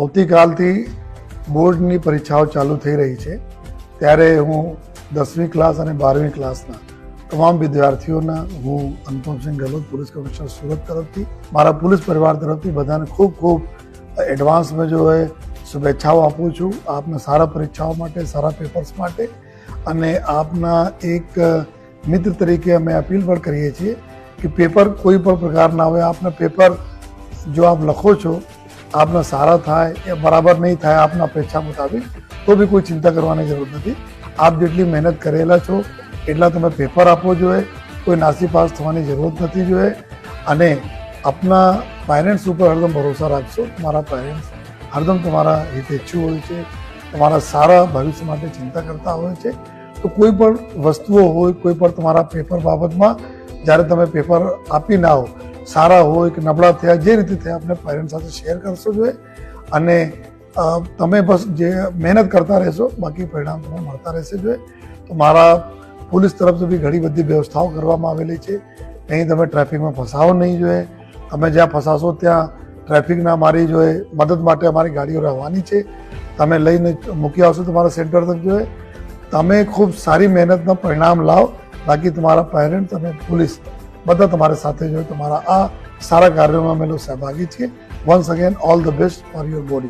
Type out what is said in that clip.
આવતીકાલથી બોર્ડની પરીક્ષાઓ ચાલુ થઈ રહી છે, ત્યારે હું 10મી ક્લાસ અને 12મી ક્લાસના તમામ વિદ્યાર્થીઓના હું અનુપમસિંહ ગેહલોત, પોલીસ કમિશનર સુરત તરફથી, મારા પોલીસ પરિવાર તરફથી બધાને ખૂબ ખૂબ એડવાન્સમાં શુભેચ્છાઓ આપું છું. આપના સારા પરીક્ષાઓ માટે, સારા પેપર્સ માટે. અને આપના એક મિત્ર તરીકે અમે અપીલ પણ કરીએ છીએ કે પેપર કોઈ પણ પ્રકારના હોય, આપના પેપર જો આપ લખો છો, આપના સારા થાય એ બરાબર નહીં થાય આપના અપેક્ષા મુતાબિક, તો બી કોઈ ચિંતા કરવાની જરૂર નથી. આપ જેટલી મહેનત કરેલા છો એટલા તમે પેપર આપવો જોઈએ, કોઈ નાસીપાસ થવાની જરૂરત નથી જોઈએ. અને આપના પેરેન્ટ્સ ઉપર હરદમ ભરોસા રાખશો. તમારા પેરેન્ટ્સ હરદમ તમારા હિતેચ્છુ હોય છે, તમારા સારા ભવિષ્ય માટે ચિંતા કરતા હોય છે. તો કોઈ પણ વસ્તુઓ હોય, કોઈ પણ તમારા પેપર બાબતમાં જ્યારે તમે પેપર આપી ના હો, સારા હોય કે નબળા થયા, જે રીતે થયા આપણે પેરેન્ટ્સ સાથે શેર કરશો જોઈએ. અને તમે બસ જે મહેનત કરતા રહેશો, બાકી પરિણામ તમને મળતા રહેશે જોઈએ. તો મારા પોલીસ તરફથી બી ઘણી બધી વ્યવસ્થાઓ કરવામાં આવેલી છે. અહીં તમે ટ્રાફિકમાં ફસાવો નહીં જોઈએ. તમે જ્યાં ફસાશો ત્યાં ટ્રાફિકના અમારી જોઈએ મદદ માટે અમારી ગાડીઓ રહેવાની છે. તમે લઈને મૂકી આવશો તમારા સેન્ટર તક જોઈએ. તમે ખૂબ સારી મહેનતના પરિણામ લાવો. બાકી તમારા પેરેન્ટ્સ અને પોલીસ બધા તમારી સાથે જોઈએ. તમારા આ સારા કાર્યોમાં અમે લોકો સહભાગી છીએ. Once again all the best for your body.